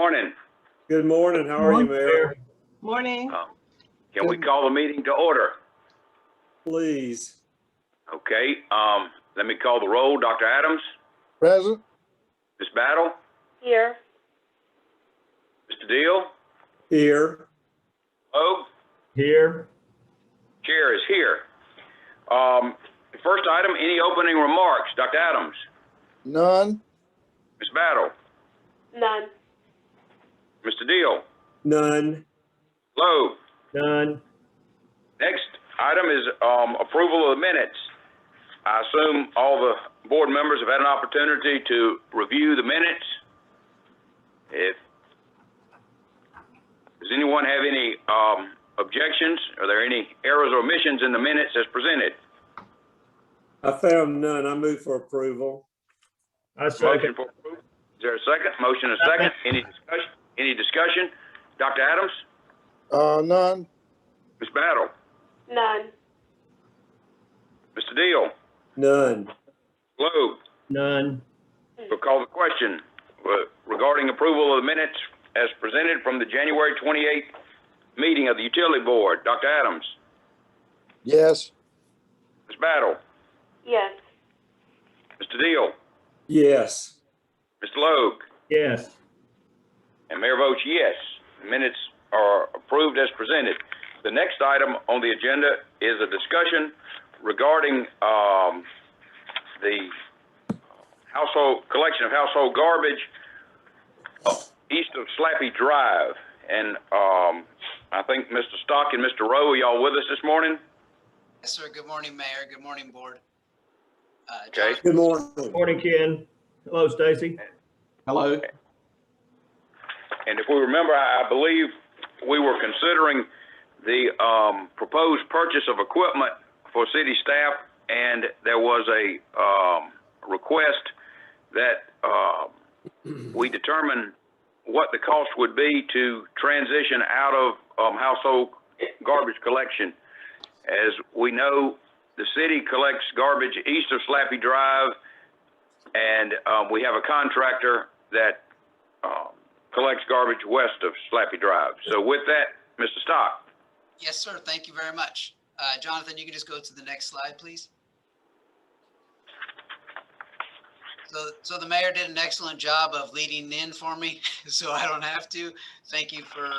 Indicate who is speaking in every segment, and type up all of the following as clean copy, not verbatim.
Speaker 1: Morning.
Speaker 2: Good morning. How are you, Mayor?
Speaker 3: Morning.
Speaker 1: Can we call the meeting to order?
Speaker 2: Please.
Speaker 1: Okay. Let me call the roll. Dr. Adams,
Speaker 4: Present.
Speaker 1: Ms. Battle,
Speaker 3: Here.
Speaker 1: Mr. Deal,
Speaker 2: Here.
Speaker 1: Logue,
Speaker 5: Here.
Speaker 1: Chair is here. The first item, any opening remarks? Dr. Adams,
Speaker 4: None.
Speaker 1: Ms. Battle,
Speaker 3: None.
Speaker 1: Mr. Deal,
Speaker 2: None.
Speaker 1: Logue.
Speaker 5: None.
Speaker 1: Next item is approval of the minutes. I assume all the board members have had an opportunity to review the minutes. Does anyone have any objections? Are there any errors or omissions in the minutes as presented?
Speaker 2: I found none. I move for approval.
Speaker 5: I
Speaker 1: Motion
Speaker 5: second.
Speaker 1: for approval. Is there a second? Motion and a second. Any discussion? Any discussion? Dr. Adams?
Speaker 4: None.
Speaker 1: Ms. Battle?
Speaker 3: None.
Speaker 1: Mr. Deal?
Speaker 2: None.
Speaker 1: Logue?
Speaker 5: None.
Speaker 1: We'll call the question regarding approval of the minutes as presented from the January 28th meeting of the Utility Board. Dr. Adams?
Speaker 4: Yes.
Speaker 1: Ms. Battle?
Speaker 3: Yes.
Speaker 1: Mr. Deal?
Speaker 2: Yes.
Speaker 1: Mr. Logue?
Speaker 5: Yes.
Speaker 1: And Mayor votes yes. The minutes are approved as presented. The next item on the agenda is a discussion regarding the household collection of household garbage east of Slappy Drive. And I think Mr. Stock and Mr. Rowe, are y'all with us this morning?
Speaker 6: Yes, sir. Good morning, Mayor. Good morning, Board.
Speaker 1: Okay.
Speaker 2: Good morning.
Speaker 5: Morning, Ken. Hello, Stacy.
Speaker 7: Hello.
Speaker 1: And if we remember, I believe we were considering the proposed purchase of equipment for city staff, and there was a request that we determine what the cost would be to transition out of household garbage collection. As we know, the city collects garbage east of Slappy Drive, and we have a contractor that collects garbage west of Slappy Drive. So with that, Mr. Stock.
Speaker 6: Yes, sir. Thank you very much. Jonathan, you can just go to the next slide, please. So the mayor did an excellent job of leading in for me, so I don't have to. Thank you for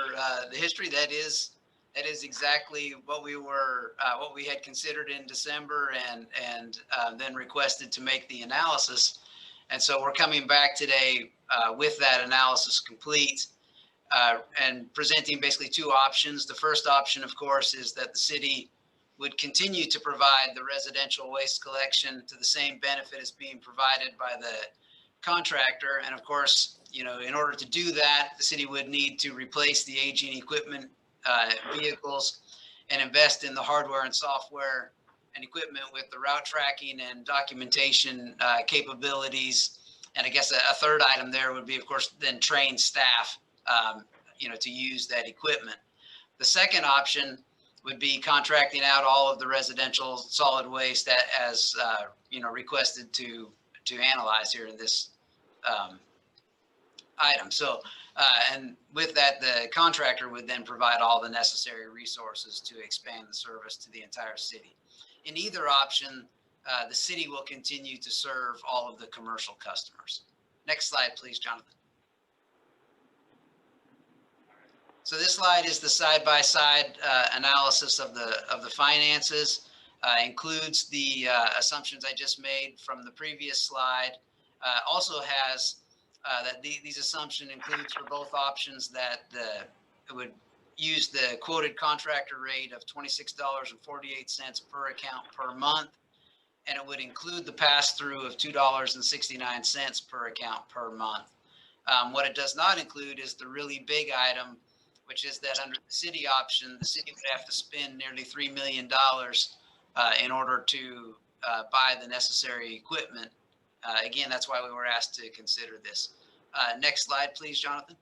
Speaker 6: the history. That is exactly what we had considered in December and then requested to make the analysis. And so we're coming back today with that analysis complete and presenting basically two options. The first option, of course, is that the city would continue to provide the residential waste collection to the same benefit as being provided by the contractor. And of course, you know, in order to do that, the city would need to replace the aging equipment, vehicles, and invest in the hardware and software and equipment with the route tracking and documentation capabilities. And I guess a third item there would be, of course, then train staff, you know, to use that equipment. The second option would be contracting out all of the residential solid waste that as, you know, requested to analyze here in this item. So, and with that, the contractor would then provide all the necessary resources to expand the service to the entire city. In either option, the city will continue to serve all of the commercial customers. Next slide, please, Jonathan. So this slide is the side-by-side analysis of the finances, includes the assumptions I just made from the previous slide. Also has that these assumptions includes for both options that it would use the quoted contractor rate of $26.48 per account per month, and it would include the pass-through of $2.69 per account per month. What it does not include is the really big item, which is that under the city option, the city would have to spend nearly $3 million in order to buy the necessary equipment. Again, that's why we were asked to consider this. Next slide, please, Jonathan.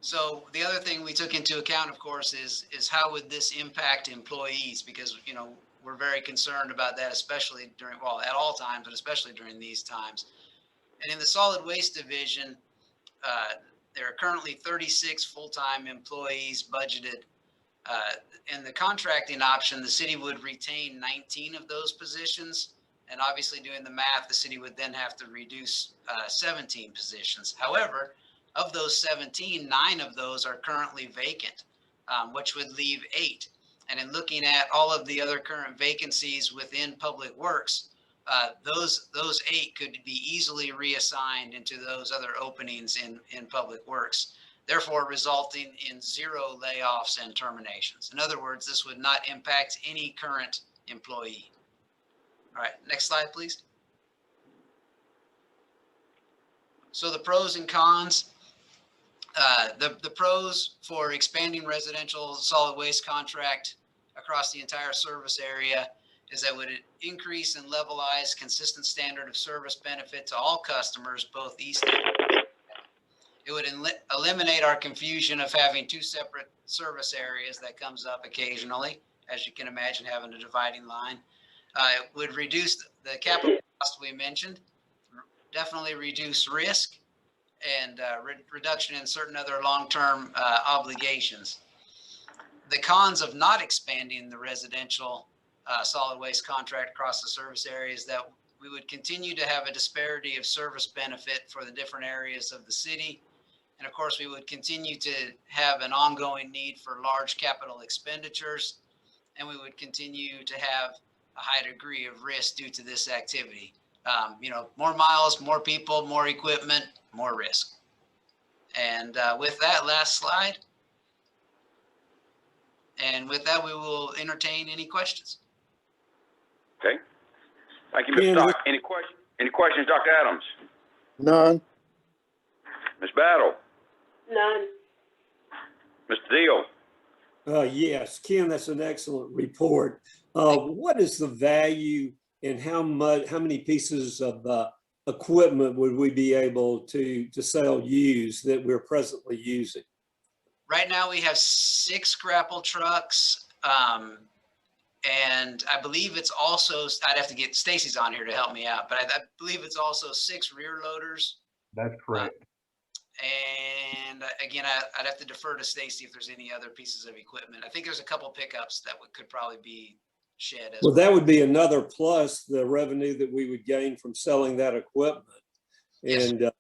Speaker 6: So the other thing we took into account, of course, is how would this impact employees? Because, you know, we're very concerned about that, especially during, well, at all times, but especially during these times. And in the solid waste division, there are currently 36 full-time employees budgeted. In the contracting option, the city would retain 19 of those positions. And obviously doing the math, the city would then have to reduce 17 positions. However, of those 17, 9 of those are currently vacant, which would leave 8. And in looking at all of the other current vacancies within Public Works, those 8 could be easily reassigned into those other openings in Public Works, therefore resulting in 0 layoffs and terminations. In other words, this would not impact any current employee. All right, next slide, please. So the pros and cons. The pros for expanding residential solid waste contract across the entire service area is that would increase and levelize consistent standard of service benefit to all customers, both east and west. It would eliminate our confusion of having 2 separate service areas that comes up occasionally, as you can imagine, having a dividing line. It would reduce the capital cost we mentioned, definitely reduce risk, and reduction in certain other long-term obligations. The cons of not expanding the residential solid waste contract across the service area is that we would continue to have a disparity of service benefit for the different areas of the city. And of course, we would continue to have an ongoing need for large capital expenditures, and we would continue to have a high degree of risk due to this activity. More miles, more people, more equipment, more risk. And with that, last slide. And with that, we will entertain any questions.
Speaker 1: Okay. Thank you,
Speaker 2: Ken,
Speaker 1: Mr. Stock. Any questions, Dr. Adams?
Speaker 4: None.
Speaker 1: Ms. Battle?
Speaker 3: None.
Speaker 1: Mr. Deal?
Speaker 2: Yes, Ken, that's an excellent report. What is the value and how many pieces of equipment would we be able to sell used that we're presently using?
Speaker 6: Right now, we have 6 grapple trucks. And I believe it's also, I'd have to get Stacy's on here to help me out, but I believe it's also 6 rear loaders.
Speaker 5: That's correct.
Speaker 6: And again, I'd have to defer to Stacy if there's any other pieces of equipment. I think there's a couple pickups that could probably be shed as
Speaker 2: Well, that would be another plus the revenue that we would gain from selling that equipment.
Speaker 6: Yes.
Speaker 2: And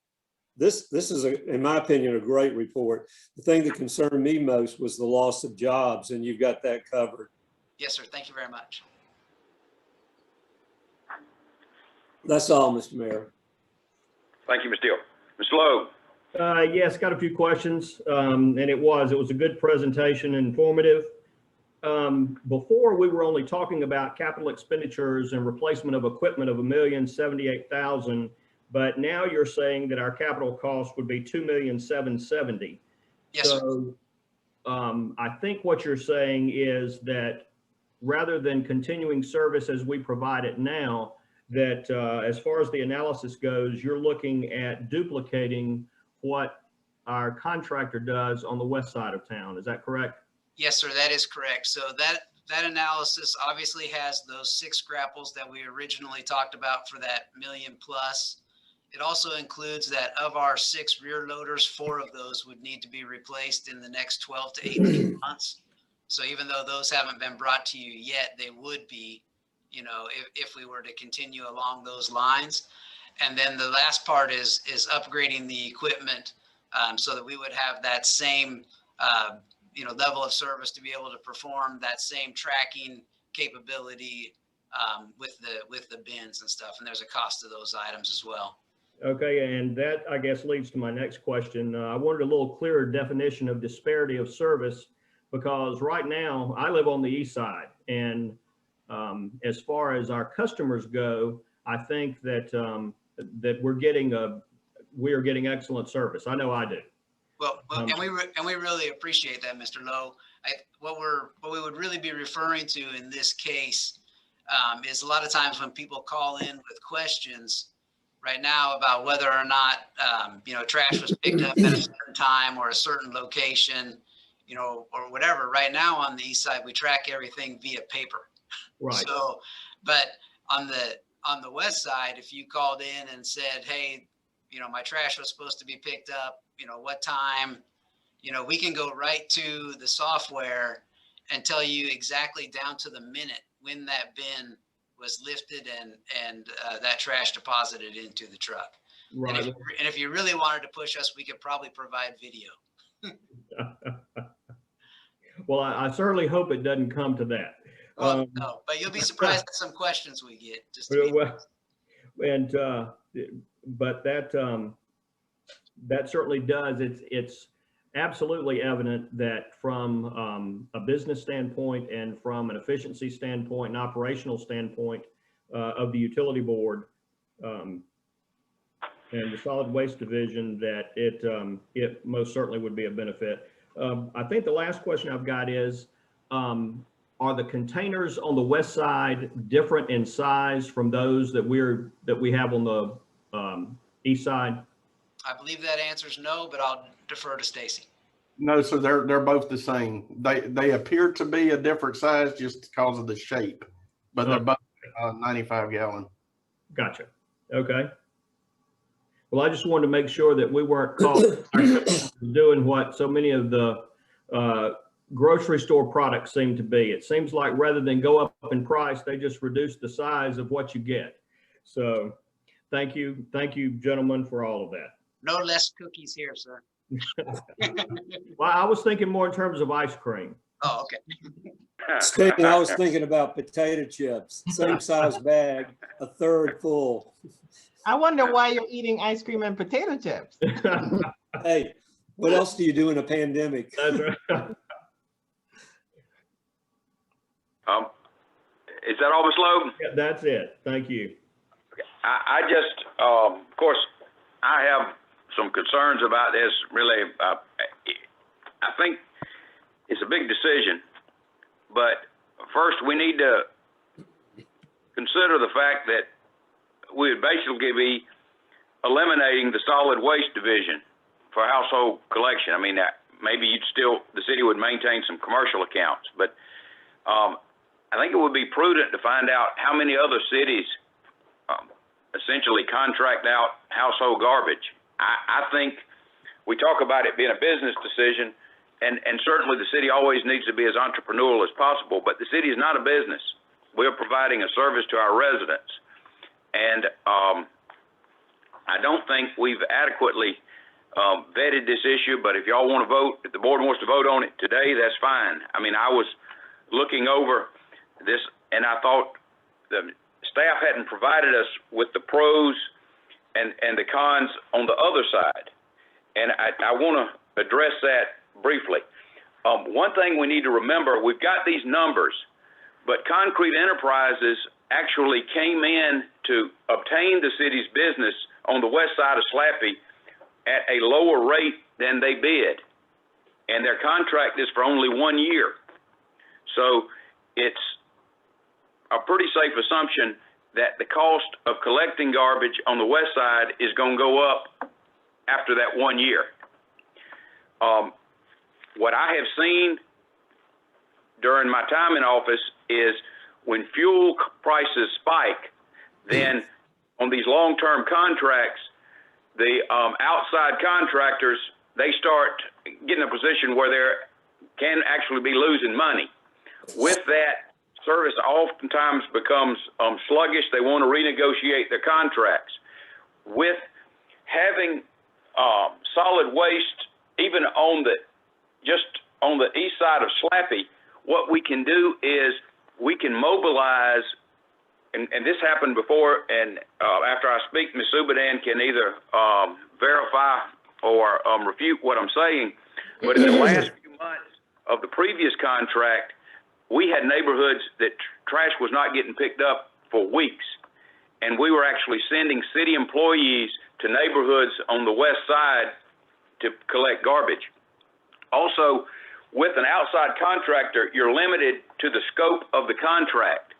Speaker 2: this is, in my opinion, a great report. The thing that concerned me most was the loss of jobs, and you've got that covered.
Speaker 6: Yes, sir. Thank you very much.
Speaker 2: That's all, Mr. Mayor.
Speaker 1: Thank you, Ms. Deal. Ms. Lowe?
Speaker 5: Yes, got a few questions. And it was a good presentation, informative. Before we were only talking about capital expenditures and replacement of equipment of $1,078,000, but now you're saying that our capital cost would be $2,770,000.
Speaker 6: Yes, sir.
Speaker 5: So I think what you're saying is that rather than continuing service as we provide it now, that as far as the analysis goes, you're looking at duplicating what our contractor does on the west side of town. Is that correct?
Speaker 6: Yes, sir. That is correct. So that analysis obviously has those 6 grapples that we originally talked about for that $1 million plus. It also includes that of our 6 rear loaders, 4 of those would need to be replaced in the next 12 to 18 months. So even though those haven't been brought to you yet, they would be, if we were to continue along those lines. And then the last part is upgrading the equipment so that we would have that same, level of service to be able to perform that same tracking capability with the bins and stuff. And there's a cost to those items as well.
Speaker 5: Okay, and that, I guess, leads to my next question. I wanted a little clearer definition of disparity of service, because right now I live on the east side, and as far as our customers go, I think that that we're getting excellent service. I know I do.
Speaker 6: Well, and we really appreciate that, Mr. Lowe. What we would really be referring to in this case is a lot of times when people call in with questions right now about whether or not trash was picked up at a certain time or a certain location, or whatever. Right now on the east side, we track everything via paper.
Speaker 5: Right.
Speaker 6: So, but on the west side, if you called in and said, hey, my trash was supposed to be picked up, what time, we can go right to the software and tell you exactly down to the minute when that bin was lifted and that trash deposited into the truck.
Speaker 5: Right.
Speaker 6: And if you really wanted to push us, we could probably provide video.
Speaker 5: Well, I certainly hope it doesn't come to that.
Speaker 6: Well, no, but you'll be surprised at some questions we get. Just to be
Speaker 5: Well, and but that certainly does. It's absolutely evident that from a business standpoint and from an efficiency standpoint and operational standpoint of the utility board and the solid waste division, that it most certainly would be a benefit. I think the last question I've got is, are the containers on the west side different in size from those that we have on the east side?
Speaker 6: I believe that answer is no, but I'll defer to Stacy.
Speaker 7: No, so they're both the same. They appear to be a different size just because of the shape, but they're both 95 gallon.
Speaker 5: Gotcha. Okay. Well, I just wanted to make sure that we weren't caught doing what so many of the grocery store products seem to be. It seems like rather than go up in price, they just reduce the size of what you get. So thank you, gentlemen, for all of that.
Speaker 6: No less cookies here, sir.
Speaker 5: Well, I was thinking more in terms of ice cream.
Speaker 6: Oh, okay.
Speaker 2: Stephen, I was thinking about potato chips, same size bag, a third full.
Speaker 8: I wonder why you're eating ice cream and potato chips.
Speaker 2: Hey, what else do you do in a pandemic?
Speaker 5: That's right.
Speaker 1: Is that all, Ms. Logan?
Speaker 5: Yeah, that's it. Thank you.
Speaker 1: I just, of course, I have some concerns about this. Really, I think it's a big decision, but first we need to consider the fact that we would basically be eliminating the solid waste division for household collection. I mean, maybe the city would maintain some commercial accounts, but I think it would be prudent to find out how many other cities essentially contract out household garbage. I think we talk about it being a business decision, and certainly the city always needs to be as entrepreneurial as possible, but the city is not a business. We're providing a service to our residents. And I don't think we've adequately vetted this issue, but if y'all want to vote, if the board wants to vote on it today, that's fine. I mean, I was looking over this and I thought the staff hadn't provided us with the pros and the cons on the other side. And I want to address that briefly. One thing we need to remember, we've got these numbers, but Concrete Enterprises actually came in to obtain the city's business on the west side of Slappy at a lower rate than they bid. And their contract is for only 1 year. So it's a pretty safe assumption that the cost of collecting garbage on the west side is going to go up after that 1 year. What I have seen during my time in office is when fuel prices spike, then on these long-term contracts, the outside contractors, they start getting a position where they can actually be losing money. With that, service oftentimes becomes sluggish. They want to renegotiate their contracts. With having solid waste, even just on the east side of Slappy, what we can do is we can mobilize, and this happened before, and after I speak, Ms. Subadan can either verify or refute what I'm saying, but in the last few months of the previous contract, we had neighborhoods that trash was not getting picked up for weeks, and we were actually sending city employees to neighborhoods on the west side to collect garbage. Also, with an outside contractor, you're limited to the scope of the contract.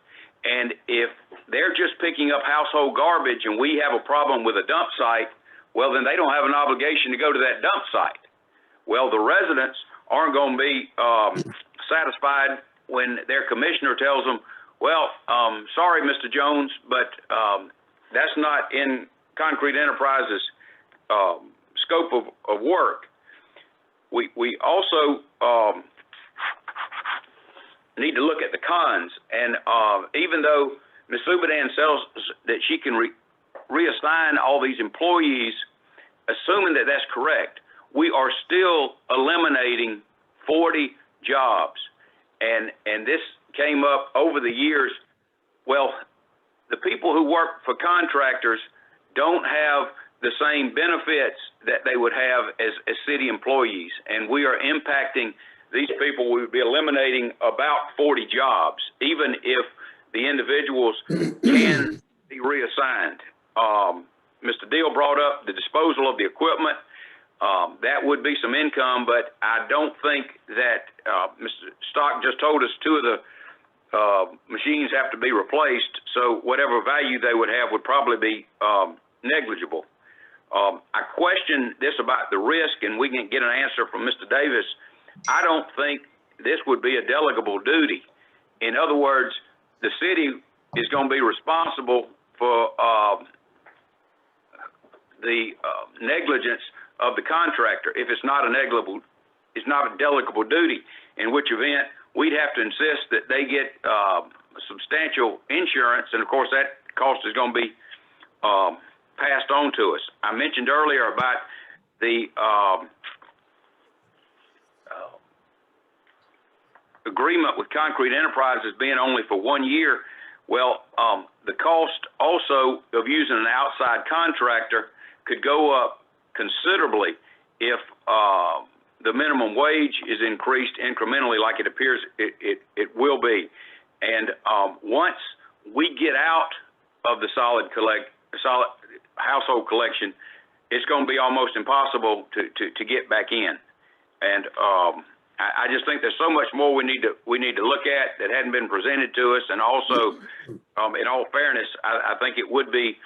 Speaker 1: And if they're just picking up household garbage and we have a problem with a dump site, well, then they don't have an obligation to go to that dump site. Well, the residents aren't going to be satisfied when their commissioner tells them, well, sorry, Mr. Jones, but that's not in Concrete Enterprises' scope of work. We also need to look at the cons, and even though Ms. Subadan says that she can reassign all these employees, assuming that that's correct, we are still eliminating 40 jobs, and this came up over the years. Well, the people who work for contractors don't have the same benefits that they would have as city employees, and we are impacting these people. We would be eliminating about 40 jobs, even if the individuals can be reassigned. Mr. Deal brought up the disposal of the equipment. That would be some income, but I don't think that Mr. Stock just told us 2 of the machines have to be replaced, so whatever value they would have would probably be negligible. I question this about the risk, and we can get an answer from Mr. Davis. I don't think this would be a delegable duty. In other words, the city is going to be responsible for the negligence of the contractor if it's not a delegable duty, in which event we'd have to insist that they get substantial insurance, and of course that cost is going to be passed on to us. I mentioned earlier about the agreement with Concrete Enterprises being only for 1 year. Well, the cost also of using an outside contractor could go up considerably if the minimum wage is increased incrementally, like it appears it will be. And once we get out of the solid household collection, it's going to be almost impossible to get back in. And I just think there's so much more we need to look at that hadn't been presented to us. And also, in all fairness, I think it would be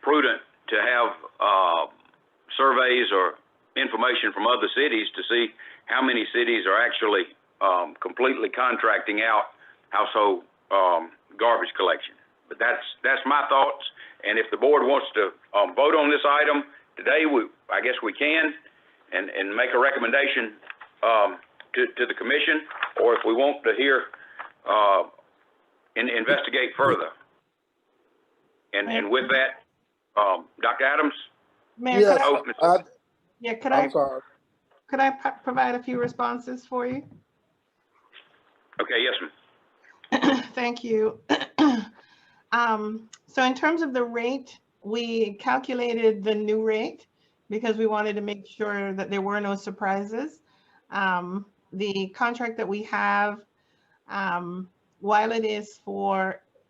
Speaker 1: prudent to have surveys or information from other cities to see how many cities are actually completely contracting out household garbage collection. But that's my thoughts. And if the board wants to vote on this item today, I guess we can, and make a recommendation to the commission, or if we want to hear and investigate further. And with that, Dr. Adams?
Speaker 8: Mayor,
Speaker 4: Yes,
Speaker 8: could
Speaker 4: sorry.
Speaker 8: could I provide a few responses for you?
Speaker 1: Okay, yes, ma'am.
Speaker 8: Thank you. So in terms of the rate, we calculated the new rate because we wanted to make sure that there were no surprises. The contract that we have, while it is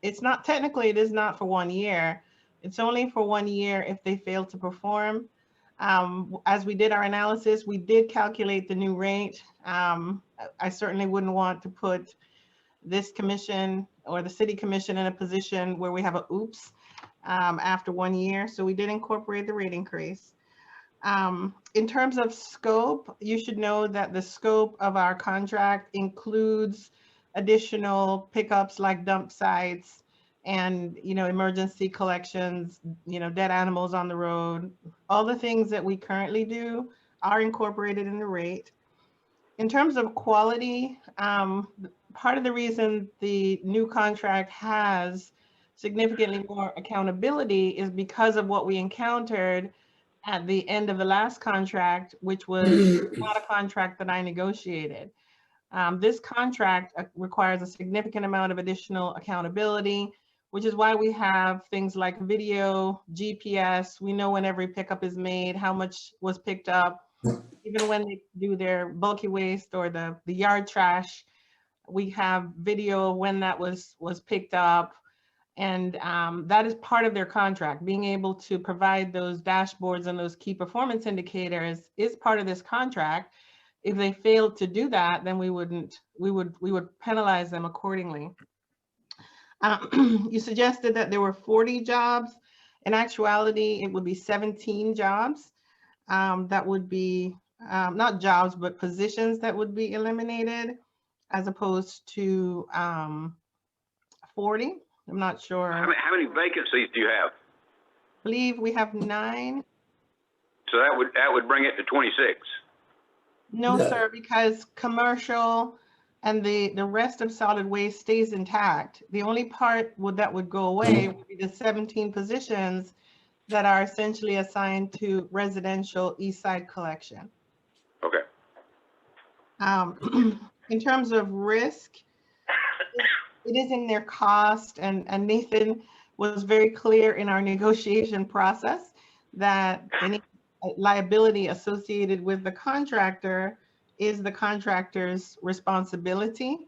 Speaker 8: it's not technically, it is not for 1 year. It's only for 1 year if they fail to perform. As we did our analysis, we did calculate the new rate. I certainly wouldn't want to put this commission or the city commission in a position where we have a oops after 1 year. So we did incorporate the rate increase. In terms of scope, you should know that the scope of our contract includes additional pickups like dump sites and, emergency collections, dead animals on the road. All the things that we currently do are incorporated in the rate. In terms of quality, part of the reason the new contract has significantly more accountability is because of what we encountered at the end of the last contract, which was not a contract that I negotiated. This contract requires a significant amount of additional accountability, which is why we have things like video, GPS. We know when every pickup is made, how much was picked up. Even when they do their bulky waste or the yard trash, we have video when that was picked up. And that is part of their contract. Being able to provide those dashboards and those key performance indicators is part of this contract. If they failed to do that, then we would penalize them accordingly. You suggested that there were 40 jobs. In actuality, it would be 17 jobs. That would be not jobs, but positions that would be eliminated, as opposed to 40. I'm not sure.
Speaker 1: How many vacancies do you have?
Speaker 8: I believe we have 9.
Speaker 1: So that would bring it to 26.
Speaker 8: No,
Speaker 2: No.
Speaker 8: sir, because commercial and the rest of solid waste stays intact. The only part that would go away would be the 17 positions that are essentially assigned to residential east side collection.
Speaker 1: Okay.
Speaker 8: In terms of risk, it is in their cost, and Nathan was very clear in our negotiation process that any liability associated with the contractor is the contractor's responsibility,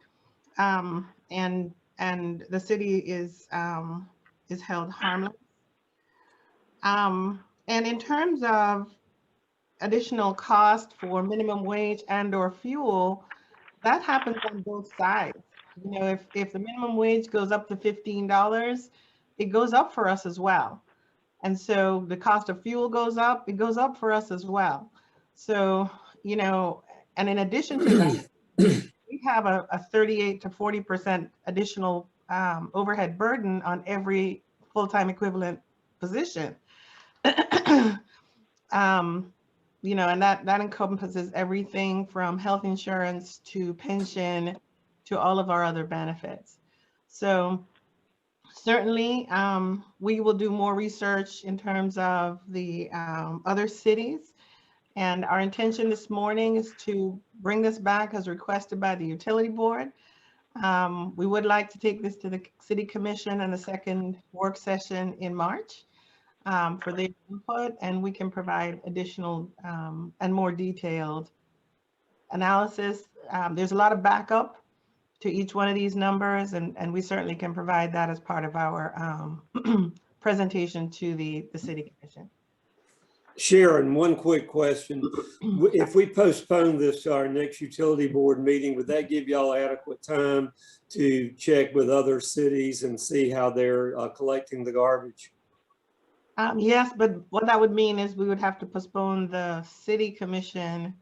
Speaker 8: and the city is held harmless. And in terms of additional cost for minimum wage and/or fuel, that happens on both sides. You know, if the minimum wage goes up to $15, it goes up for us as well. And so the cost of fuel goes up, it goes up for us as well. So, you know, and in addition to that, we have a 38 to 40% additional overhead burden on every full-time equivalent position. You know, and that encompasses everything from health insurance to pension to all of our other benefits. So certainly, we will do more research in terms of the other cities. And our intention this morning is to bring this back as requested by the utility board. We would like to take this to the city commission and a second work session in March for their input, and we can provide additional and more detailed analysis. There's a lot of backup to each one of these numbers, and we certainly can provide that as part of our presentation to the city commission.
Speaker 2: Sharon, one quick question. If we postpone this to our next utility board meeting, would that give y'all adequate time to check with other cities and see how they're collecting the garbage?
Speaker 8: Yes, but what that would mean is we would have to postpone the city commission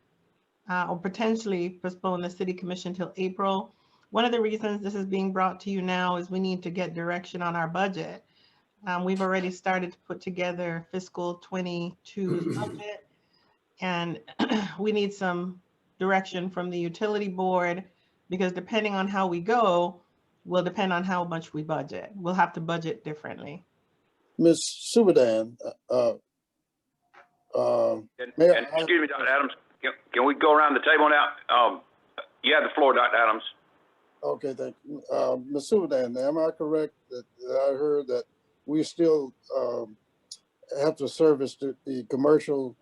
Speaker 8: or potentially postpone the city commission till April. One of the reasons this is being brought to you now is we need to get direction on our budget. We've already started to put together fiscal 22 budget, and we need some direction from the utility board, because depending on how we go will depend on how much we budget. We'll have to budget differently.
Speaker 4: Ms. Subadan, Mayor,
Speaker 1: Excuse me, Dr. Adams. Can we go around the table now? You have the floor, Dr. Adams.
Speaker 4: okay, thank you. Ms. Subadan, am I correct that I heard that we still have to service the commercial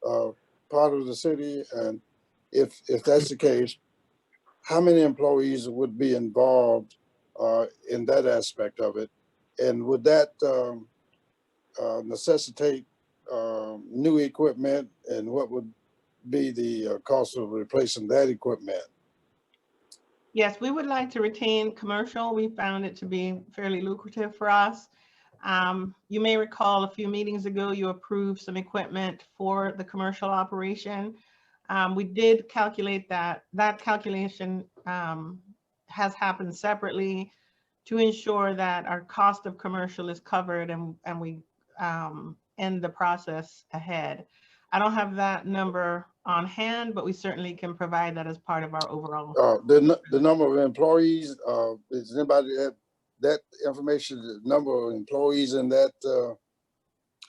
Speaker 4: part of the city? And if that's the case, how many employees would be involved in that aspect of it? And would that necessitate new equipment, and what would be the cost of replacing that equipment?
Speaker 8: Yes, we would like to retain commercial. We found it to be fairly lucrative for us. You may recall a few meetings ago, you approved some equipment for the commercial operation. We did calculate that. That calculation has happened separately to ensure that our cost of commercial is covered, and we end the process ahead. I don't have that number on hand, but we certainly can provide that as part of our overall.
Speaker 4: The number of employees, does anybody have that information, the number of employees in that,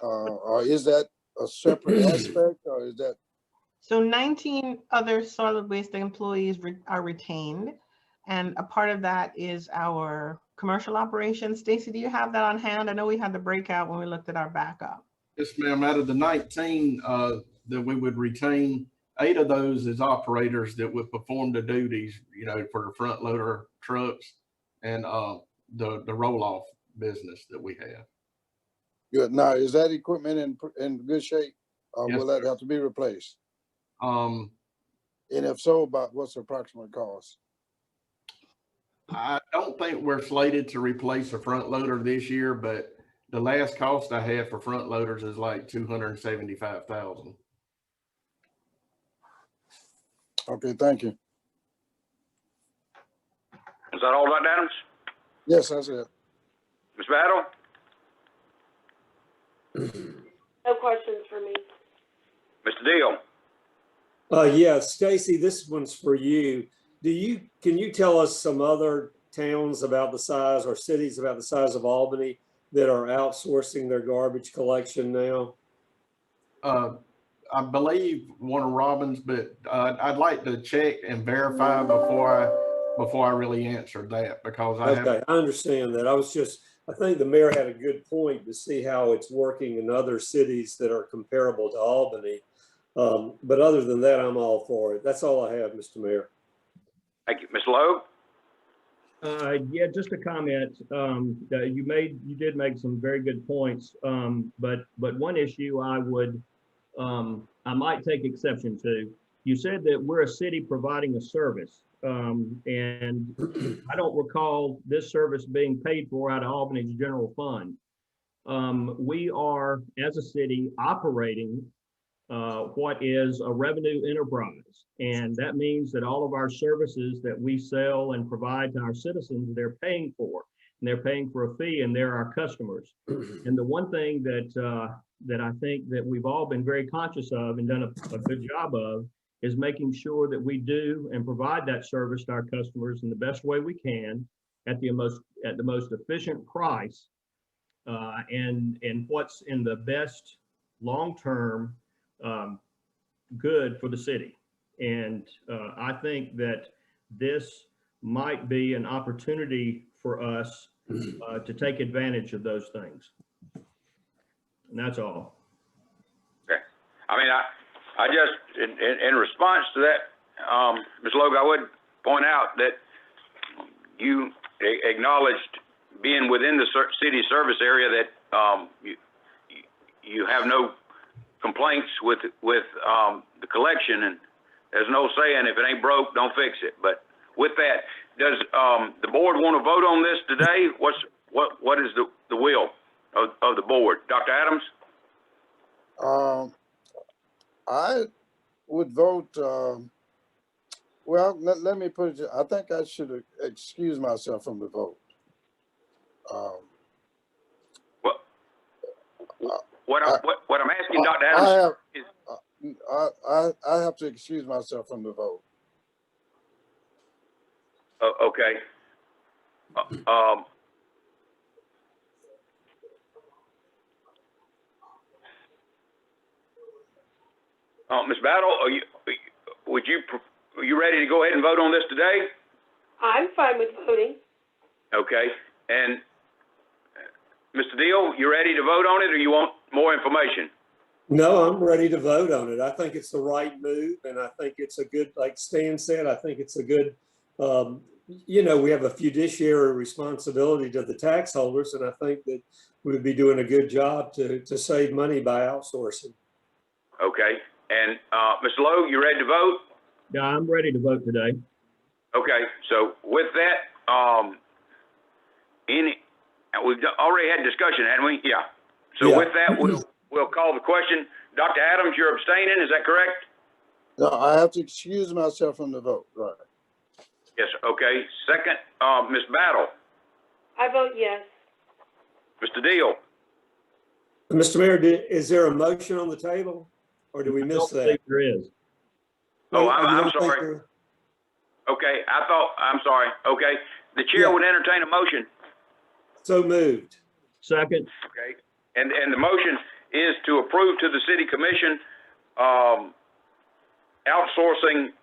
Speaker 4: or is that a separate aspect, or is that?
Speaker 8: So 19 other solid waste employees are retained, and a part of that is our commercial operations. Stacy, do you have that on hand? I know we had the breakout when we looked at our backup.
Speaker 7: Yes, ma'am. Out of the 19 that we would retain, 8 of those as operators that would perform the duties, you know, for the front loader trucks and the roll-off business that we have.
Speaker 4: Good. Now, is that equipment in good shape, or
Speaker 7: Yes,
Speaker 4: will that have to be replaced? And if so, about what's the approximate cost?
Speaker 7: I don't think we're slated to replace a front loader this year, but the last cost I had for front loaders is like $275,000.
Speaker 4: Okay, thank you.
Speaker 1: Is that all, Dr. Adams?
Speaker 4: Yes, that's it.
Speaker 1: Ms. Battle?
Speaker 3: No questions for me.
Speaker 1: Mr. Deal.
Speaker 2: Yeah, Stacy, this one's for you. Can you tell us some other towns about the size or cities about the size of Albany that are outsourcing their garbage collection now?
Speaker 7: I believe one of Robin's, but I'd like to check and verify before I really answer that, because I
Speaker 2: Okay, I understand that. I think the mayor had a good point to see how it's working in other cities that are comparable to Albany. But other than that, I'm all for it. That's all I have, Mr. Mayor.
Speaker 1: Thank you. Ms. Lowe?
Speaker 5: Yeah, just a comment. You did make some very good points. But one issue I might take exception to. You said that we're a city providing a service. And I don't recall this service being paid for out of Albany's general fund. We are, as a city, operating what is a revenue enterprise. And that means that all of our services that we sell and provide to our citizens, they're paying for. And they're paying for a fee, and they're our customers. And the one thing that I think that we've all been very conscious of and done a good job of is making sure that we do and provide that service to our customers in the best way we can at the most efficient price, and what's in the best long-term good for the city. And I think that this might be an opportunity for us to take advantage of those things. And that's all.
Speaker 1: Okay. I mean, I just, in response to that, Ms. Logue, I would point out that you acknowledged being within the city service area that you have no complaints with the collection, and there's no saying if it ain't broke, don't fix it. But with that, does the board want to vote on this today? What is the will of the board? Dr. Adams?
Speaker 4: I would vote, well, let me put it, I think I should excuse myself from the vote.
Speaker 1: What I'm asking Dr. Adams is...
Speaker 4: I have to excuse myself from the vote.
Speaker 1: Okay. Ms. Battle, are you ready to go ahead and vote on this today?
Speaker 3: I'm fine with voting.
Speaker 1: Okay. And Mr. Deal, you ready to vote on it, or you want more information?
Speaker 2: No, I'm ready to vote on it. I think it's the right move, and I think it's a good, like Stan said, I think it's a good, we have a fiduciary responsibility to the tax holders, and I think that we would be doing a good job to save money by outsourcing. Okay.
Speaker 1: And Mr. Lowe, you ready to vote?
Speaker 5: Yeah, I'm ready to vote today.
Speaker 1: Okay. So with that, we've already had discussion, hadn't we? Yeah. So with that, we'll call the question. Dr. Adams, you're abstaining, is that correct?
Speaker 4: No, I have to excuse myself from the vote, right.
Speaker 1: Yes, okay. Second, Ms. Battle.
Speaker 3: I vote yes.
Speaker 1: Mr. Deal.
Speaker 2: Mr. Mayor, is there a motion on the table, or do we miss that?
Speaker 5: I don't think there is.
Speaker 1: Oh, I'm sorry. Okay, I'm sorry. Okay, the chair would entertain a motion.
Speaker 2: So moved.
Speaker 5: Second.
Speaker 1: Okay, and the motion is to approve to the city commission outsourcing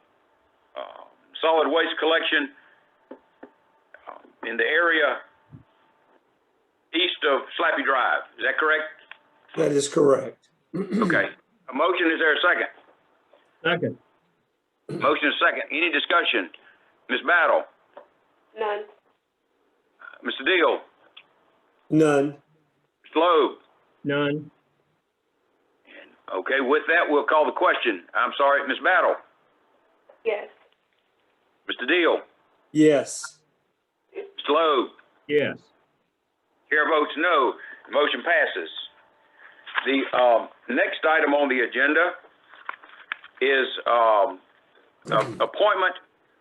Speaker 1: solid waste collection in the area east of Slappy Drive. Is that correct?
Speaker 2: That is correct.
Speaker 1: Okay. A motion, is there a second?
Speaker 5: Second.
Speaker 1: Motion is second. Any discussion? Ms. Battle?
Speaker 3: None.
Speaker 1: Mr. Deal?
Speaker 2: None.
Speaker 1: Mr. Lowe?
Speaker 5: None.
Speaker 1: Okay, with that, we'll call the question. I'm sorry, Ms. Battle?
Speaker 3: Yes.
Speaker 1: Mr. Deal?
Speaker 2: Yes.
Speaker 1: Mr. Lowe?
Speaker 5: Yes.
Speaker 1: Chair votes no. The motion passes. The next item on the agenda is appointment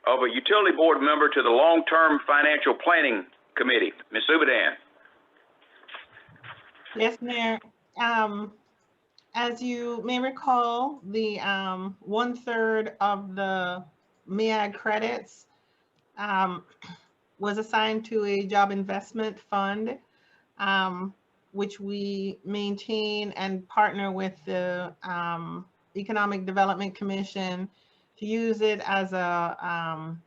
Speaker 1: of a utility board member to the long-term financial planning committee. Ms. Subadan.
Speaker 8: Yes, Mayor. As you may recall, the 1/3 of the MEAG credits was assigned to a job investment fund, which we maintain and partner with the Economic Development Commission to use it as a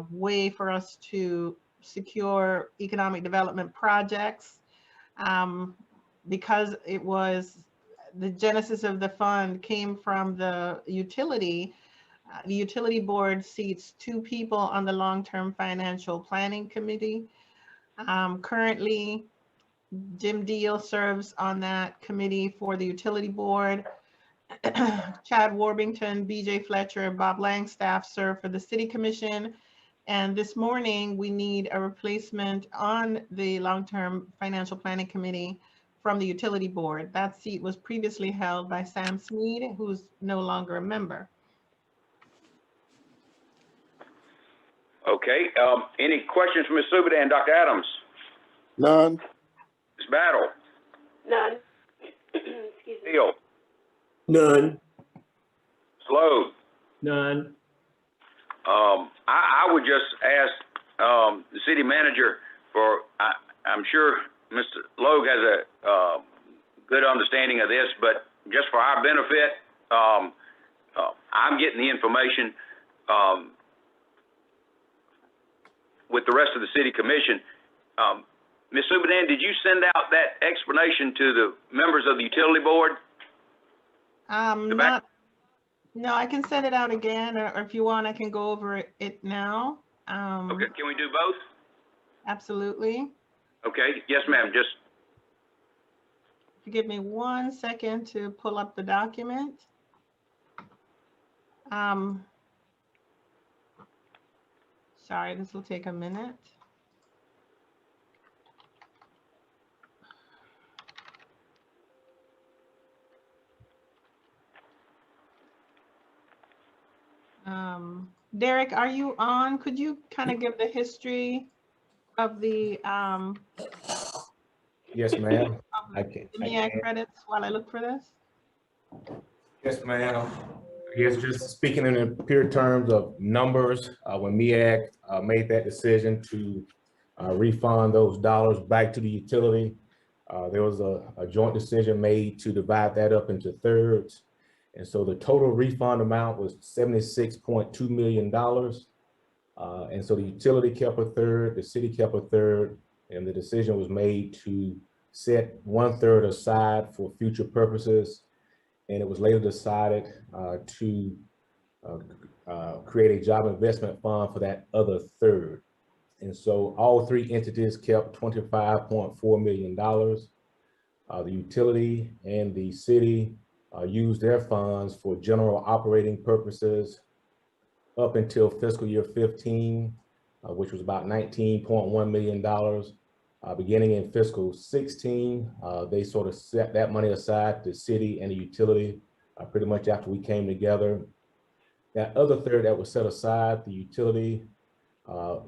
Speaker 8: way for us to secure economic development projects. Because it was the genesis of the fund came from the utility. The utility board seats 2 people on the long-term financial planning committee. Currently, Jim Deal serves on that committee for the utility board. Chad Warbington, BJ Fletcher, Bob Langstaff serve for the city commission. And this morning, we need a replacement on the long-term financial planning committee from the utility board. That seat was previously held by Sam Sneed, who's no longer a member.
Speaker 1: Okay, any questions from Ms. Subida and Dr. Adams?
Speaker 4: None.
Speaker 1: Ms. Battle?
Speaker 3: None. Excuse me.
Speaker 1: Deal?
Speaker 2: None.
Speaker 1: Slow?
Speaker 5: None.
Speaker 1: I would just ask the city manager for, I'm sure Mr. Logue has a good understanding of this, but just for our benefit, I'm getting the information with the rest of the city commission. Ms. Subadan, did you send out that explanation to the members of the utility board?
Speaker 8: No, I can send it out again, or if you want, I can go over it now.
Speaker 1: Okay, can we do both?
Speaker 8: Absolutely.
Speaker 1: Okay, yes, ma'am. Just
Speaker 8: If you give me 1 second to pull up the document. Sorry, this will take a minute. Derek, are you on? Could you kind of give the history of the
Speaker 9: Yes, ma'am. I
Speaker 8: the
Speaker 9: can.
Speaker 8: MEAG credits while I look for this?
Speaker 9: Yes, ma'am. Yes, just speaking in pure terms of numbers, when MEAG made that decision to refund those dollars back to the utility, there was a joint decision made to divide that up into thirds. And so the total refund amount was $76.2 million. And so the utility kept a third, the city kept a third, and the decision was made to set 1/3 aside for future purposes. And it was later decided to create a job investment fund for that other third. And so all 3 entities kept $25.4 million. The utility and the city used their funds for general operating purposes up until fiscal year 15, which was about $19.1 million. Beginning in fiscal 16, they sort of set that money aside, the city and the utility, pretty much after we came together. That other third that was set aside, the utility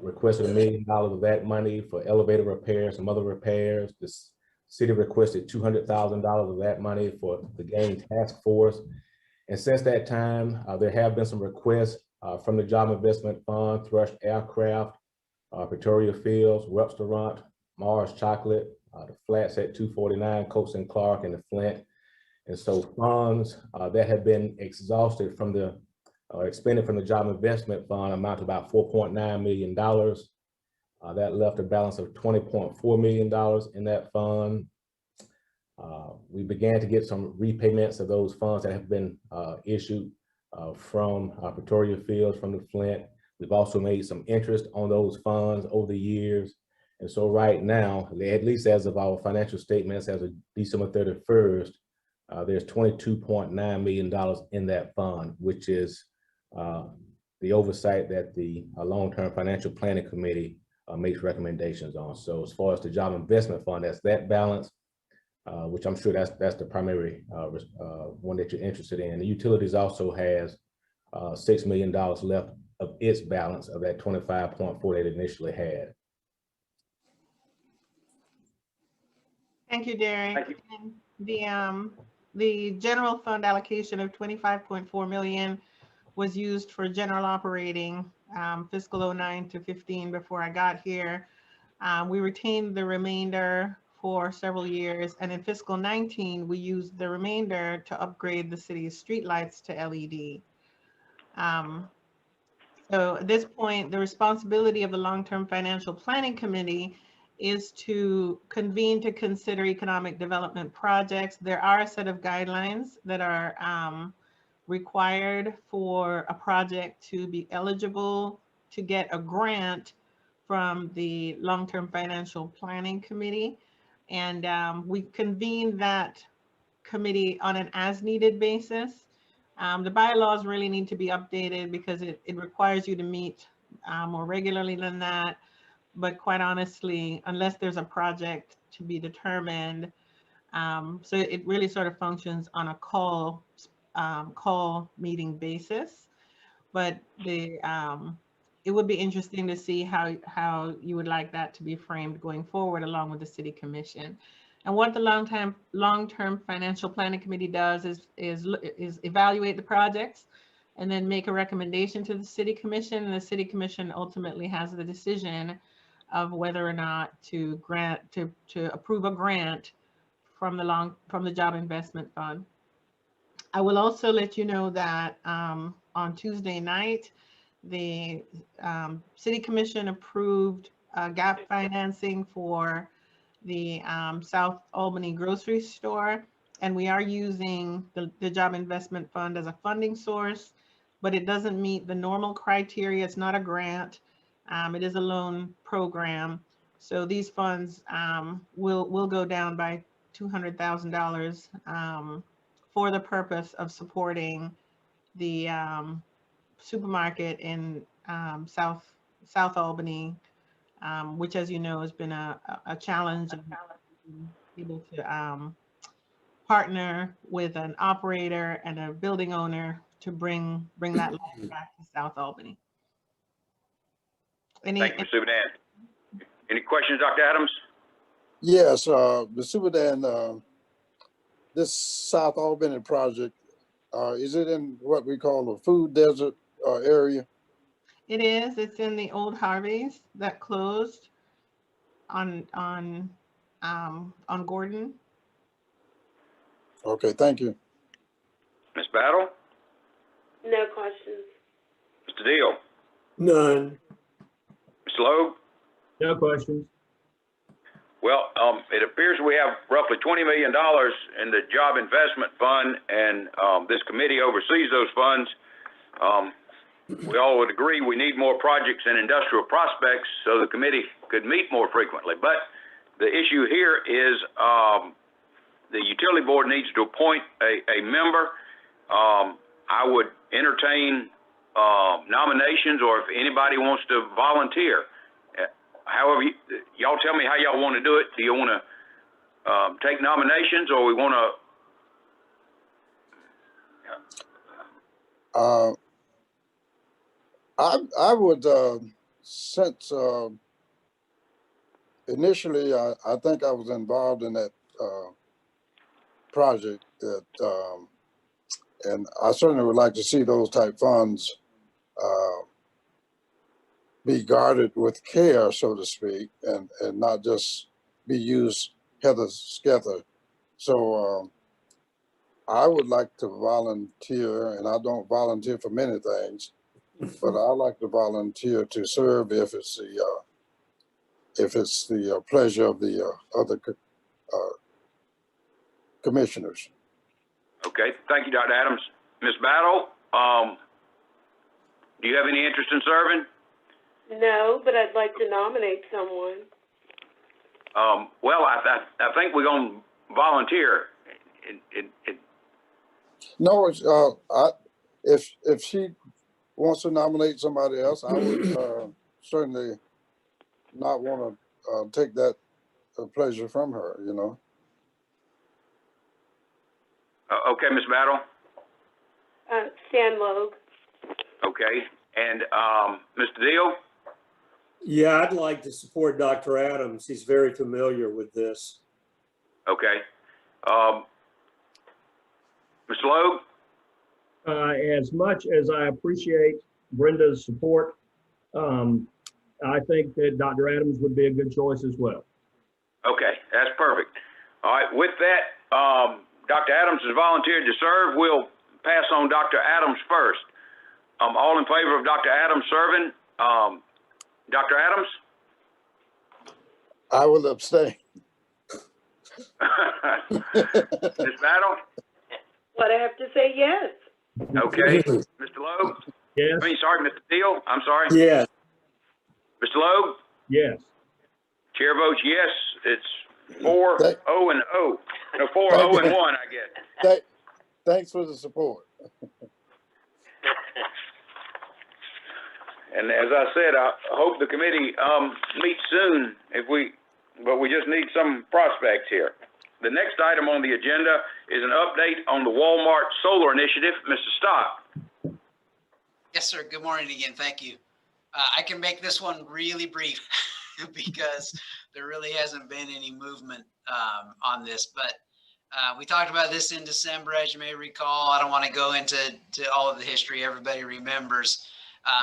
Speaker 9: requested $1 million of that money for elevator repairs, some other repairs. The city requested $200,000 of that money for the game task force. And since that time, there have been some requests from the Job Investment Fund, Thrush Aircraft, Pretoria Fields, Restaurant, Mars Chocolate, the Flats at 249, Coates and Clark, and the Flint. And so funds that have been exhausted from the, expended from the Job Investment Fund amount to about $4.9 million. That left a balance of $20.4 million in that fund. We began to get some repayments of those funds that have been issued from Pretoria Fields, from the Flint. We've also made some interest on those funds over the years. And so right now, at least as of our financial statements as of December 31st, there's $22.9 million in that fund, which is the oversight that the Long-Term Financial Planning Committee makes recommendations on. So as far as the Job Investment Fund, that's that balance, which I'm sure that's the primary one that you're interested in. The utilities also has $6 million left of its balance of that 25.4 that it initially had.
Speaker 8: Thank you, Derek.
Speaker 1: Thank you.
Speaker 8: And the general fund allocation of 25.4 million was used for general operating fiscal 09 to 15 before I got here. We retained the remainder for several years, and in fiscal 19, we used the remainder to upgrade the city's streetlights to LED. So at this point, the responsibility of the Long-Term Financial Planning Committee is to convene to consider economic development projects. There are a set of guidelines that are required for a project to be eligible to get a grant from the Long-Term Financial Planning Committee. And we convene that committee on an as-needed basis. The bylaws really need to be updated because it requires you to meet more regularly than that. But quite honestly, unless there's a project to be determined, so it really sort of functions on a call meeting basis. But it would be interesting to see how you would like that to be framed going forward along with the city commission. And what the long-term financial planning committee does is evaluate the projects and then make a recommendation to the city commission, and the city commission ultimately has the decision of whether or not to approve a grant from the job investment fund. I will also let you know that on Tuesday night, the city commission approved gap financing for the South Albany grocery store, and we are using the job investment fund as a funding source, but it doesn't meet the normal criteria. It's not a grant. It is a loan program. So these funds will go down by $200,000 for the purpose of supporting the supermarket in South Albany, which, as you know, has been a challenge of able to partner with an operator and a building owner to bring that life back to South Albany.
Speaker 1: Thank you, Ms. Superdan. Any questions, Dr. Adams?
Speaker 4: Yes, Ms. Superdan, this South Albany project, is it in what we call a food desert area?
Speaker 8: It is. It's in the old Harvey's that closed on Gordon.
Speaker 4: Okay, thank you.
Speaker 1: Ms. Battle?
Speaker 3: No questions.
Speaker 1: Mr. Deal?
Speaker 2: None.
Speaker 1: Mr. Logue?
Speaker 5: No questions.
Speaker 1: Well, it appears we have roughly $20 million in the job investment fund, and this committee oversees those funds. We all would agree we need more projects in industrial prospects so the committee could meet more frequently. But the issue here is the utility board needs to appoint a member. I would entertain nominations, or if anybody wants to volunteer. However, y'all tell me how y'all want to do it. Do you want to take nominations, or we want
Speaker 4: to? I would, since initially I think I was involved in that project, and I certainly would like to see those type funds be guarded with care, so to speak, and not just be used hither-skelter. So I would like to volunteer, and I don't volunteer for many things, but I like to volunteer to serve if it's the pleasure of the other commissioners.
Speaker 1: Okay, thank you, Dr. Adams. Ms. Battle, do you have any interest in serving?
Speaker 3: No, but I'd like to nominate someone.
Speaker 1: Well, I think we're going to volunteer.
Speaker 4: No, it's, if she wants to nominate somebody else, I would certainly not want to take that pleasure from her, you know.
Speaker 1: Okay, Ms. Battle.
Speaker 3: Stan Logue.
Speaker 1: Okay, and Mr. Deal?
Speaker 2: Yeah, I'd like to support Dr. Adams. He's very familiar with this.
Speaker 1: Okay. Mr. Logue?
Speaker 5: As much as I appreciate Brenda's support, I think that Dr. Adams would be a good choice as well.
Speaker 1: Okay, that's perfect. All right, with that, Dr. Adams has volunteered to serve. We'll pass on Dr. Adams first. All in favor of Dr. Adams serving? Dr. Adams?
Speaker 4: I will abstain.
Speaker 1: Ms. Battle?
Speaker 3: What I have to say, yes.
Speaker 1: Okay. Mr. Logue?
Speaker 5: Yes.
Speaker 1: I mean, sorry, Mr. Deal. I'm sorry.
Speaker 2: Yes.
Speaker 1: Mr. Logue?
Speaker 5: Yes.
Speaker 1: Chair votes yes. It's 4-0 and 0. No, 4-0 and 1, I guess.
Speaker 4: Thanks for the support.
Speaker 1: And as I said, I hope the committee meets soon but we just need some prospects here. The next item on the agenda is an update on the Walmart solar initiative. Mr. Stock.
Speaker 6: Yes, sir. Good morning again. Thank you. I can make this one really brief because there really hasn't been any movement on this, but we talked about this in December, as you may recall. I don't want to go into all of the history everybody remembers.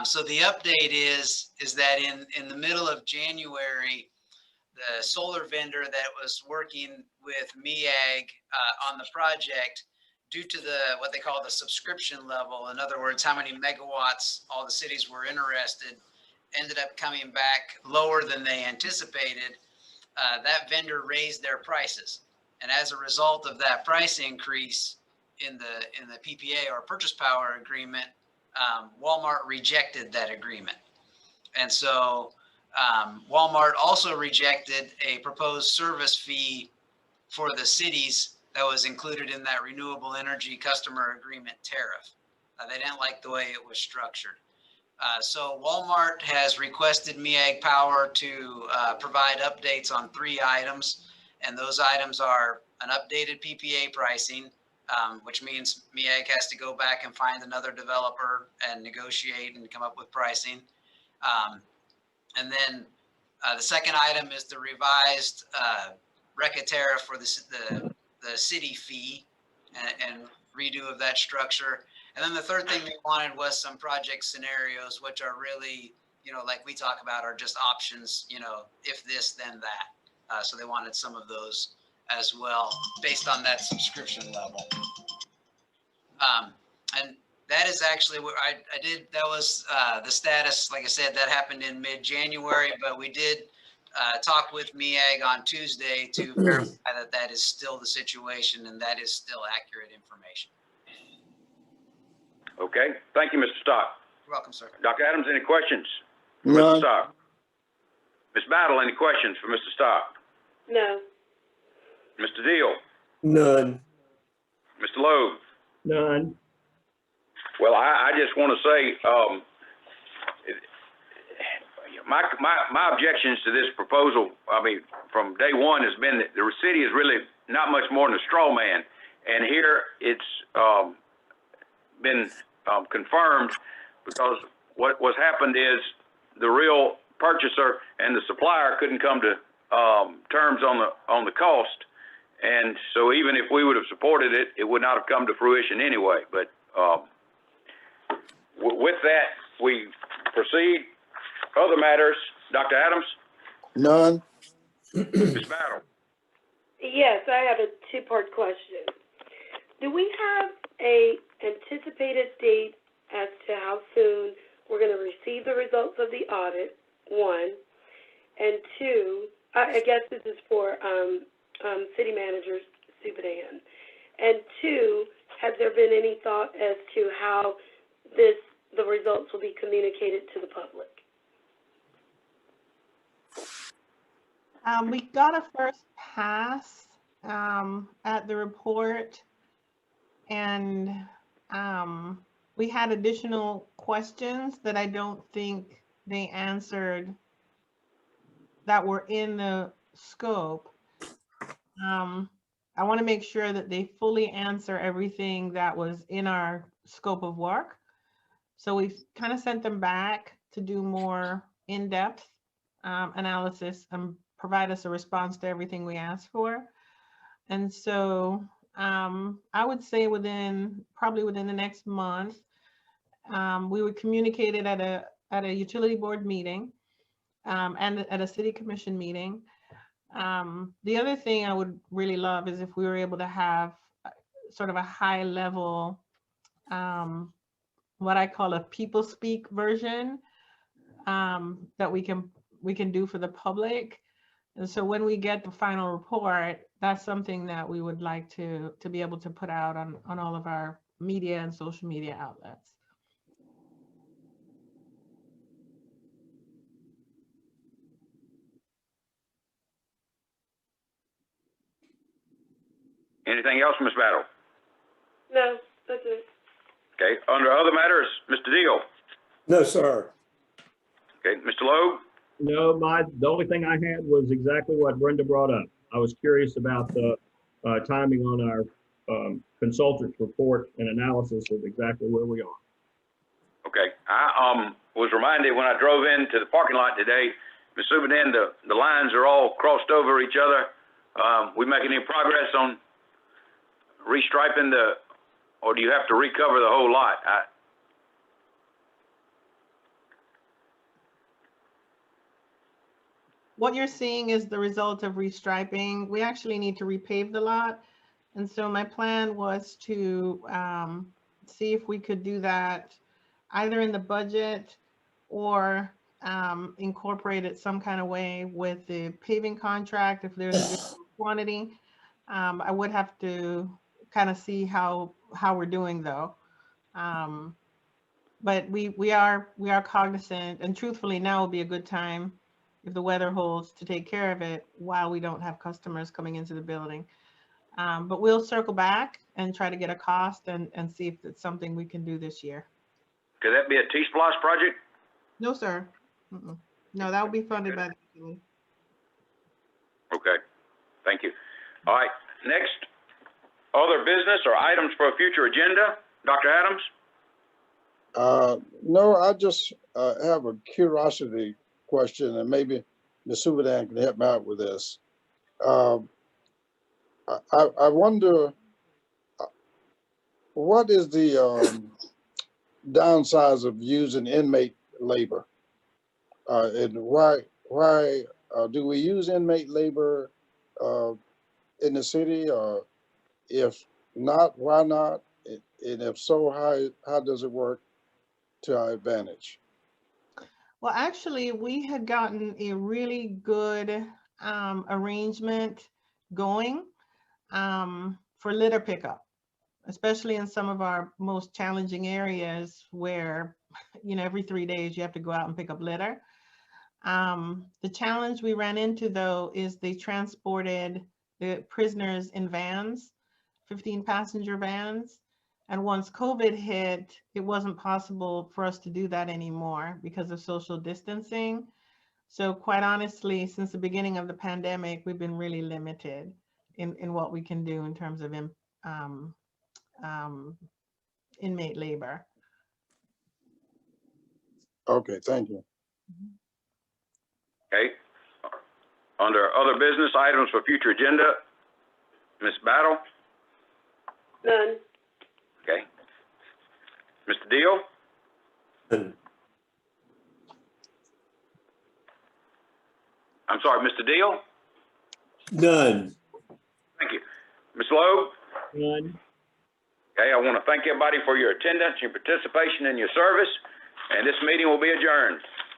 Speaker 6: So the update is that in the middle of January, the solar vendor that was working with MEAG on the project, due to what they call the subscription level, in other words, how many megawatts all the cities were interested, ended up coming back lower than they anticipated. That vendor raised their prices. And as a result of that price increase in the PPA or purchase power agreement, Walmart rejected that agreement. And so Walmart also rejected a proposed service fee for the cities that was included in that renewable energy customer agreement tariff. They didn't like the way it was structured. So Walmart has requested MEAG Power to provide updates on 3 items. And those items are an updated PPA pricing, which means MEAG has to go back and find another developer and negotiate and come up with pricing. And then the second item is the revised RECA tariff for the city fee and redo of that structure. And then the third thing they wanted was some project scenarios, which are really, like we talk about, are just options, if this, then that. So they wanted some of those as well, based on that subscription level. And that is actually what I did. That was the status. Like I said, that happened in mid-January, but we did talk with MEAG on Tuesday to verify that that is still the situation and that is still accurate information.
Speaker 1: Okay. Thank you, Mr. Stock.
Speaker 6: You're welcome, sir.
Speaker 1: Dr. Adams, any questions for
Speaker 4: None.
Speaker 1: Mr. Stock? Ms. Battle, any questions for Mr. Stock?
Speaker 3: No.
Speaker 1: Mr. Deal?
Speaker 2: None.
Speaker 1: Mr. Logue?
Speaker 5: None.
Speaker 1: Well, I just want to say, my objections to this proposal, I mean, from day one has been that the city is really not much more than a straw man. And here it's been confirmed, because what's happened is the real purchaser and the supplier couldn't come to terms on the cost. And so even if we would have supported it, it would not have come to fruition anyway. But with that, we proceed. Other matters, Dr. Adams?
Speaker 4: None.
Speaker 1: Ms. Battle?
Speaker 3: Yes, I have a 2-part question. Do we have a anticipated date as to how soon we're going to receive the results of the audit, 1? And 2, I guess this is for City Manager Subadan. And 2, has there been any thought as to how the results will be communicated to the public?
Speaker 8: We got a first pass at the report, and we had additional questions that I don't think they answered that were in the scope. I want to make sure that they fully answer everything that was in our scope of work. So we kind of sent them back to do more in-depth analysis and provide us a response to everything we asked for. And so I would say probably within the next month. We would communicate it at a utility board meeting and at a city commission meeting. The other thing I would really love is if we were able to have sort of a high level, what I call a people speak version that we can do for the public. And so when we get the final report, that's something that we would like to be able to put out on all of our media and social media outlets.
Speaker 1: Anything else, Ms. Battle?
Speaker 3: No, that's it.
Speaker 1: Okay, under other matters, Mr. Deal.
Speaker 2: No, sir.
Speaker 1: Okay, Mr. Logue?
Speaker 5: No, the only thing I had was exactly what Brenda brought up. I was curious about the timing on our consultant's report and analysis of exactly where we are.
Speaker 1: Okay, I was reminded when I drove into the parking lot today, Ms. Superintendent, the lines are all crossed over each other. We making any progress on restriping or do you have to recover the whole lot?
Speaker 8: What you're seeing is the result of restriping. We actually need to repave the lot. And so my plan was to see if we could do that either in the budget or incorporate it some kind of way with the paving contract if there's additional quantity. I would have to kind of see how we're doing though. But we are cognizant, and truthfully now would be a good time if the weather holds to take care of it while we don't have customers coming into the building. But we'll circle back and try to get a cost and see if it's something we can do this year.
Speaker 1: Could that be a T-Splosh project?
Speaker 8: No, sir. No, that will be funded by the city.
Speaker 1: Okay, thank you. All right, next, other business or items for a future agenda, Dr. Adams?
Speaker 4: No, I just have a curiosity question, and maybe Ms. Superintendent can help me out with this. I wonder, what is the downsides of using inmate labor? And why do we use inmate labor in the city? Or if not, why not? And if so, how does it work to our advantage?
Speaker 8: Well, actually, we had gotten a really good arrangement going for litter pickup, especially in some of our most challenging areas where, every 3 days you have to go out and pick up litter. The challenge we ran into, though, is they transported the prisoners in vans, 15-passenger vans. And once COVID hit, it wasn't possible for us to do that anymore because of social distancing. So quite honestly, since the beginning of the pandemic, we've been really limited in what we can do in terms of inmate labor.
Speaker 4: Okay, thank you.
Speaker 1: Okay. Under other business items for future agenda, Ms. Battle?
Speaker 3: None.
Speaker 1: Okay. Mr. Deal?
Speaker 2: None.
Speaker 1: I'm sorry, Mr. Deal?
Speaker 2: None.
Speaker 1: Thank you. Ms. Logue?
Speaker 5: None.
Speaker 1: Okay, I want to thank everybody for your attendance, your participation, and your service, and this meeting will be adjourned.